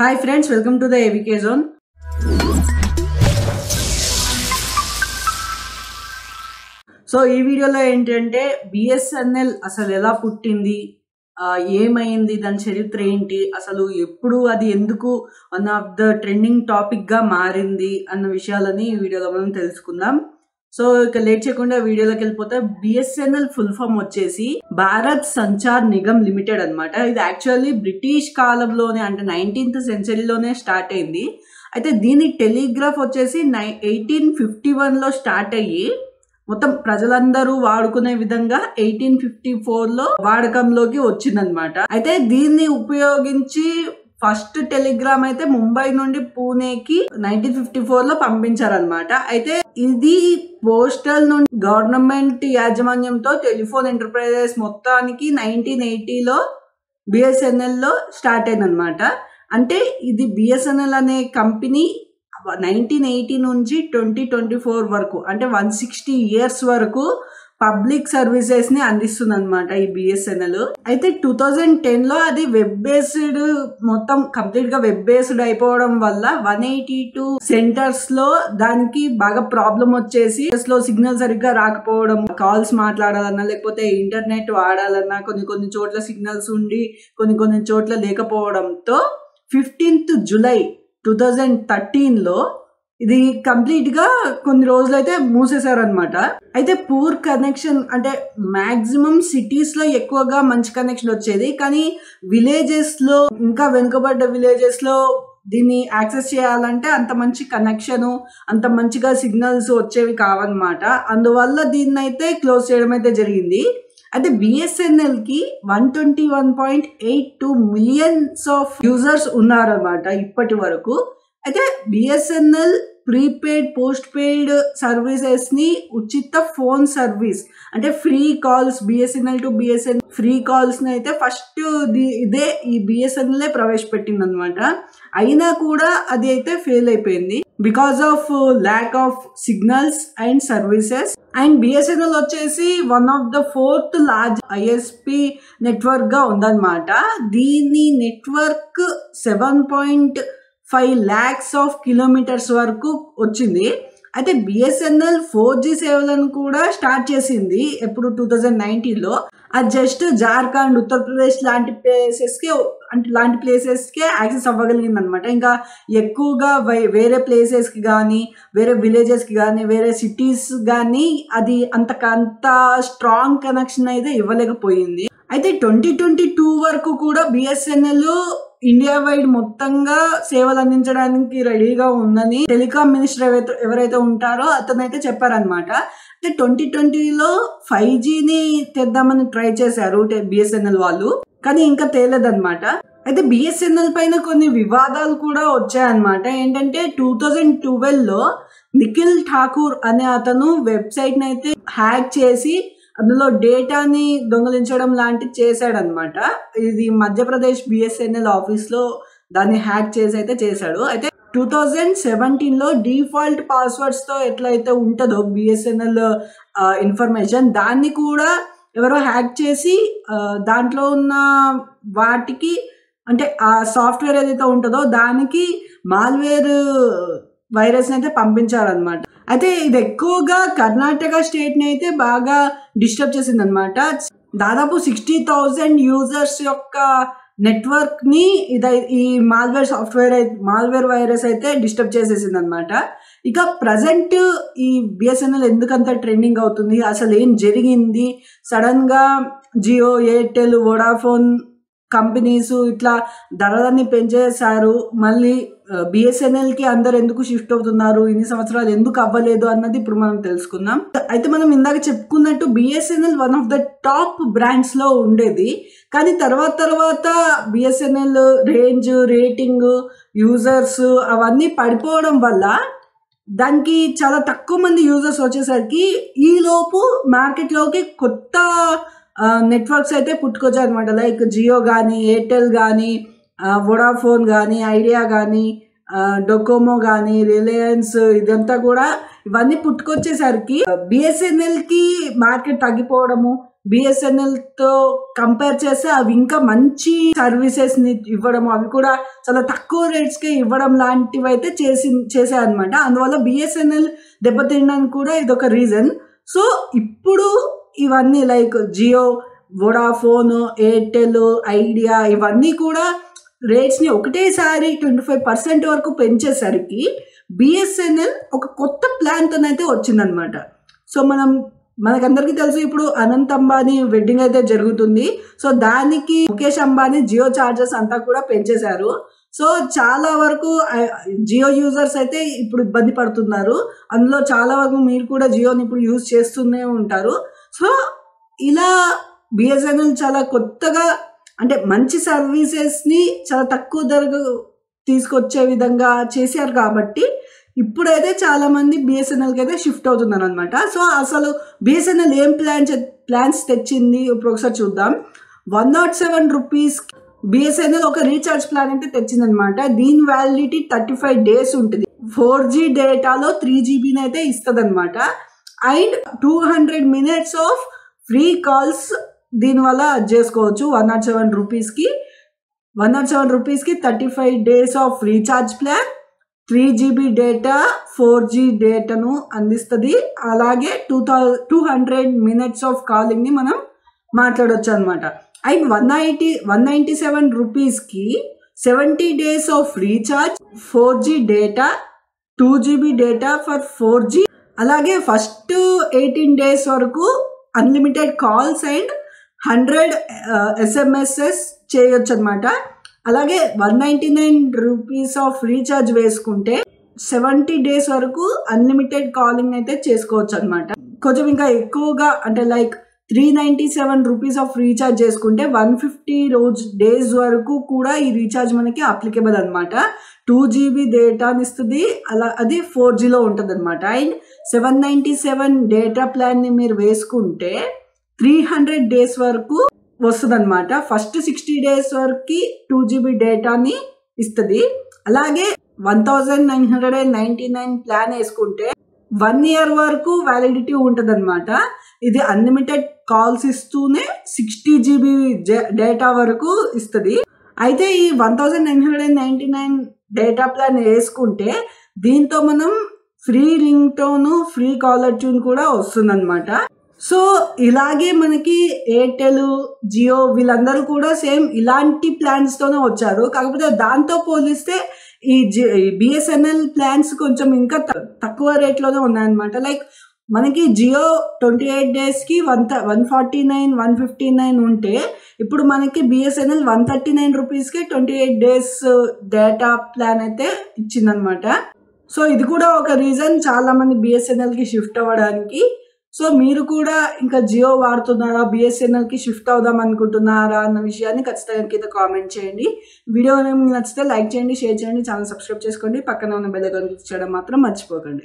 Hi friends, welcome to the AVK Zone. So ఈ వీడియోలో ఏంటంటే బిఎస్ఎన్ఎల్ అసలు ఎలా పుట్టింది, ఏమైంది, దాని చరిత్ర ఏంటి, అసలు ఎప్పుడు అది ఎందుకు వన్ ఆఫ్ ద ట్రెండింగ్ టాపిక్గా మారింది అన్న విషయాలని ఈ వీడియోలో మనం తెలుసుకుందాం. సో ఇక లేట్ చేయకుండా వీడియోలోకి వెళ్ళిపోతే బిఎస్ఎన్ఎల్ ఫుల్ ఫామ్ వచ్చేసి భారత్ సంచార్ నిగమ్ లిమిటెడ్ అనమాట. ఇది యాక్చువల్లీ బ్రిటిష్ కాలంలోనే అంటే 19th సెంచరీలోనే స్టార్ట్ అయింది. అయితే దీని టెలిగ్రాఫ్ వచ్చేసి 1851లో స్టార్ట్ అయ్యి మొత్తం ప్రజలందరూ వాడుకునే విధంగా 1854లో వాడకంలోకి వచ్చిందనమాట. అయితే దీన్ని ఉపయోగించి ఫస్ట్ టెలిగ్రామ్ అయితే ముంబై నుండి పూణేకి 1954లో పంపించారనమాట. అయితే ఇది పోస్టల్ నుండి గవర్నమెంట్ యాజమాన్యంతో టెలిఫోన్ ఎంటర్ప్రైజెస్ మొత్తానికి 1980లో బిఎస్ఎన్ఎల్లో స్టార్ట్ అయిందనమాట. అంటే ఇది బిఎస్ఎన్ఎల్ అనే కంపెనీ 1980 నుంచి 2024 వరకు అంటే 160 years వరకు పబ్లిక్ సర్వీసెస్ ని అందిస్తుంది అనమాట ఈ బిఎస్ఎన్ఎల్. అయితే 2010లో అది వెబ్ బేస్డ్, మొత్తం కంప్లీట్ గా వెబ్ బేస్డ్ అయిపోవడం వల్ల 182 సెంటర్స్ లో దానికి బాగా ప్రాబ్లం వచ్చేసి సిగ్నల్ సరిగ్గా రాకపోవడం, కాల్స్ మాట్లాడాలన్నా లేకపోతే ఇంటర్నెట్ వాడాలన్నా కొన్ని చోట్ల సిగ్నల్స్ ఉండి కొన్ని చోట్ల లేకపోవడంతో 15th July 2013లో ఇది కంప్లీట్ గా కొన్ని రోజులైతే మూసేశారనమాట. అయితే పూర్ కనెక్షన్ అంటే మాక్సిమం సిటీస్ లో ఎక్కువగా మంచి కనెక్షన్ వచ్చేది, కానీ విలేజెస్ లో ఇంకా వెనుకబడ్డ విలేజెస్ లో దీన్ని యాక్సెస్ చేయాలంటే అంత మంచి కనెక్షన్, అంత మంచిగా సిగ్నల్స్ వచ్చేవి కావన్నమాట. అందువల్ల దీన్ని అయితే క్లోజ్ చేయడం అయితే జరిగింది. అయితే బిఎస్ఎన్ఎల్ కి 121.82 మిలియన్స్ ఆఫ్ యూజర్స్ ఉన్నారన్నమాట ఇప్పటి వరకు. అయితే BSNL prepaid post paid services ని ఉచిత ఫోన్ సర్వీస్ అంటే free calls, BSNL to BSNL free calls ని అయితే ఫస్ట్ ఇదే ఈ బిఎస్ఎన్ఎల్ ప్రవేశపెట్టింది అనమాట. అయినా కూడా అది అయితే ఫెయిల్ అయిపోయింది because of lack of signals and services. And BSNL వచ్చేసి one of the 4th large ISP network గా ఉందన్నమాట. దీని నెట్వర్క్ 7.5 lakhs ఆఫ్ కిలోమీటర్స్ వరకు వచ్చింది. అయితే బిఎస్ఎన్ఎల్ 4G సేవలను కూడా స్టార్ట్ చేసింది ఎప్పుడు 2019లో. అది జస్ట్ జార్ఖండ్, ఉత్తరప్రదేశ్ లాంటి ప్లేసెస్కే యాక్సెస్ అవ్వగలిగింది అనమాట. ఇంకా ఎక్కువగా వేరే ప్లేసెస్కి కానీ, వేరే విలేజెస్కి కానీ, వేరే సిటీస్ కానీ అది అంత స్ట్రాంగ్ కనెక్షన్ అయితే ఇవ్వలేకపోయింది. అయితే 2022 వరకు కూడా బిఎస్ఎన్ఎల్ ఇండియా వైడ్ మొత్తంగా సేవలు అందించడానికి రెడీగా ఉందని టెలికాం మినిస్టర్ ఎవరైతే ఉంటారో అతనైతే చెప్పారనమాట. అయితే 2020లో 5Gని తెద్దామని ట్రై చేశారు బిఎస్ఎన్ఎల్ వాళ్ళు, కానీ ఇంకా తేలేదన్నమాట. అయితే బిఎస్ఎన్ఎల్ పైన కొన్ని వివాదాలు కూడా వచ్చాయన్నమాట. ఏంటంటే 2012లో నిఖిల్ ఠాకూర్ అనే అతను వెబ్సైట్ ని అయితే హ్యాక్ చేసి అందులో డేటాని దొంగలించడం లాంటివి చేశాడనమాట. ఇది మధ్యప్రదేశ్ బిఎస్ఎన్ఎల్ ఆఫీస్లో దాన్ని హ్యాక్ చేసి అయితే చేశాడు. అయితే 2017లో డిఫాల్ట్ పాస్వర్డ్స్తో ఎట్లయితే ఉంటుందో బిఎస్ఎన్ఎల్ ఇన్ఫర్మేషన్, దాన్ని కూడా ఎవరో హ్యాక్ చేసి దాంట్లో ఉన్న వాటికి అంటే ఆ సాఫ్ట్వేర్ ఏదైతే ఉంటుందో దానికి మాల్వేర్ వైరస్ అయితే పంపించారనమాట. అయితే ఇది ఎక్కువగా కర్ణాటక స్టేట్ ని అయితే బాగా డిస్టర్బ్ చేసింది అనమాట. దాదాపు 60,000 యూజర్స్ యొక్క నెట్వర్క్ ని ఈ మాల్వేర్ వైరస్ అయితే డిస్టర్బ్ చేసేసింది అనమాట. ఇక ప్రజెంట్ ఈ బిఎస్ఎన్ఎల్ ఎందుకంత ట్రెండింగ్ అవుతుంది, అసలు ఏం జరిగింది, సడన్ గా జియో, ఎయిర్టెల్, వోడాఫోన్ కంపెనీస్ ఇట్లా ధరలన్నీ పెంచేశారు, మళ్ళీ బిఎస్ఎన్ఎల్ కి అందరు ఎందుకు షిఫ్ట్ అవుతున్నారు, ఇన్ని సంవత్సరాలు ఎందుకు అవ్వలేదు అన్నది ఇప్పుడు మనం తెలుసుకుందాం. అయితే మనం ఇందాక చెప్పుకున్నట్టు BSNL one of the top brands లో ఉండేది, కానీ తర్వాత బిఎస్ఎన్ఎల్ రేంజ్, రేటింగ్, యూజర్స్ అవన్నీ పడిపోవడం వల్ల దానికి చాలా తక్కువ మంది యూజర్స్ వచ్చేసరికి ఈ లోపు మార్కెట్లోకి కొత్త నెట్వర్క్స్ అయితే పుట్టుకొచ్చాయి అనమాట. లైక్ జియో కానీ, ఎయిర్టెల్ కానీ, వోడాఫోన్ కానీ, ఐడియా కానీ, డొకోమో కానీ, రిలయన్స్, ఇదంతా కూడా ఇవన్నీ పుట్టుకొచ్చేసరికి బిఎస్ఎన్ఎల్ కి మార్కెట్ తగ్గిపోవడము, బిఎస్ఎన్ఎల్తో కంపేర్ చేస్తే అవి ఇంకా మంచి సర్వీసెస్ని ఇవ్వడం, అవి కూడా చాలా తక్కువ రేట్స్కే ఇవ్వడం లాంటివి అయితే చేశాయన్నమాట. అందువల్ల బిఎస్ఎన్ఎల్ దెబ్బతినడానికి కూడా ఇదొక రీజన్. సో ఇప్పుడు ఇవన్నీ లైక్ జియో, వోడాఫోన్, ఎయిర్టెల్, ఐడియా ఇవన్నీ కూడా రేట్స్ని ఒకటేసారి 25% వరకు పెంచేసరికి బిఎస్ఎన్ఎల్ ఒక కొత్త ప్లాన్తోనైతే వచ్చిందనమాట. సో మనకందరికీ తెలుసు ఇప్పుడు అనంత్ అంబానీ వెడ్డింగ్ అయితే జరుగుతుంది. సో దానికి ముఖేష్ అంబానీ జియో చార్జెస్ అంతా కూడా పెంచేశారు. సో చాలా వరకు జియో యూజర్స్ అయితే ఇప్పుడు ఇబ్బంది పడుతున్నారు. అందులో చాలా వరకు మీరు కూడా జియోని ఇప్పుడు యూజ్ చేస్తూనే ఉంటారు. సో ఇలా బిఎస్ఎన్ఎల్ చాలా కొత్తగా అంటే మంచి సర్వీసెస్ని చాలా తక్కువ ధరకు తీసుకొచ్చే విధంగా చేశారు కాబట్టి ఇప్పుడైతే చాలా మంది బిఎస్ఎన్ఎల్కి అయితే షిఫ్ట్ అవుతున్నారు అనమాట. సో అసలు బిఎస్ఎన్ఎల్ ఏం ప్లాన్స్ తెచ్చింది ఇప్పుడు ఒకసారి చూద్దాం. 107 రూపీస్ బిఎస్ఎన్ఎల్ ఒక రీఛార్జ్ ప్లాన్ అయితే తెచ్చిందనమాట. దీని వ్యాలిడిటీ 35 days ఉంటుంది. 4G డేటాలో 3GB అయితే ఇస్తుంది అనమాట. And 200 minutes of free calls దీనివల్ల చేసుకోవచ్చు. 107 రూపీస్కి 35 days of recharge plan, 3GB data, 4G డేటాను అందిస్తుంది. అలాగే 200 minutes ఆఫ్ కాలింగ్ని మనం మాట్లాడవచ్చు అనమాట. అండ్ 197 రూపీస్కి 70 days of recharge, 4G data, 2GB data for 4G, అలాగే ఫస్ట్ 18 days వరకు అన్లిమిటెడ్ కాల్స్ అండ్ 100 SMSs చేయొచ్చు అనమాట. అలాగే 199 రూపీస్ ఆఫ్ రీఛార్జ్ వేసుకుంటే 70 days వరకు అన్లిమిటెడ్ కాలింగ్ అయితే చేసుకోవచ్చు అనమాట. కొంచెం ఇంకా ఎక్కువగా అంటే లైక్ 397 రూపీస్ ఆఫ్ రీఛార్జ్ చేసుకుంటే 150 days వరకు కూడా ఈ రీఛార్జ్ మనకి అప్లికేబుల్ అనమాట. 2GB డేటాని ఇస్తుంది. అది 4Gలో ఉంటుంది అనమాట. అండ్ 797 డేటా ప్లాన్ని మీరు వేసుకుంటే 300 days వరకు వస్తుంది అనమాట. ఫస్ట్ 60 days వరకు 2GB డేటాని ఇస్తుంది. అలాగే 1999 ప్లాన్ వేసుకుంటే 1 year వరకు వ్యాలిడిటీ ఉంటుంది అనమాట. ఇది అన్లిమిటెడ్ కాల్స్ ఇస్తూనే 60GB డేటా వరకు ఇస్తుంది. అయితే ఈ 1999 డేటా ప్లాన్ వేసుకుంటే దీంతో మనం free ring tone, free caller tune కూడా వస్తుంది అనమాట. సో ఇలాగే మనకి ఎయిర్టెల్, జియో వీళ్ళందరూ కూడా సేమ్ ఇలాంటి ప్లాన్స్తోనే వచ్చారు. కాకపోతే దాంతో పోలిస్తే ఈ బిఎస్ఎన్ఎల్ ప్లాన్స్ కొంచెం ఇంకా తక్కువ రేట్లోనే ఉన్నాయన్నమాట. లైక్ మనకి జియో 28 daysకి 149, 159 ఉంటే ఇప్పుడు మనకి బిఎస్ఎన్ఎల్ 139 రూపీస్కి 28 days డేటా ప్లాన్ అయితే ఇచ్చిందనమాట. సో ఇది కూడా ఒక రీజన్ చాలా మంది బిఎస్ఎన్ఎల్కి షిఫ్ట్ అవ్వడానికి. సో మీరు కూడా ఇంకా జియో వాడుతున్నారా, బిఎస్ఎన్ఎల్కి షిఫ్ట్ అవుదాం అనుకుంటున్నారా అన్న విషయాన్ని ఖచ్చితంగా కింద కామెంట్ చేయండి. వీడియో మీకు నచ్చితే లైక్ చేయండి, షేర్ చేయండి, ఛానల్ సబ్స్క్రైబ్ చేసుకోండి, పక్కన ఉన్న బెల్ ఐకాన్ క్లిక్ చేయడం మాత్రం మర్చిపోకండి.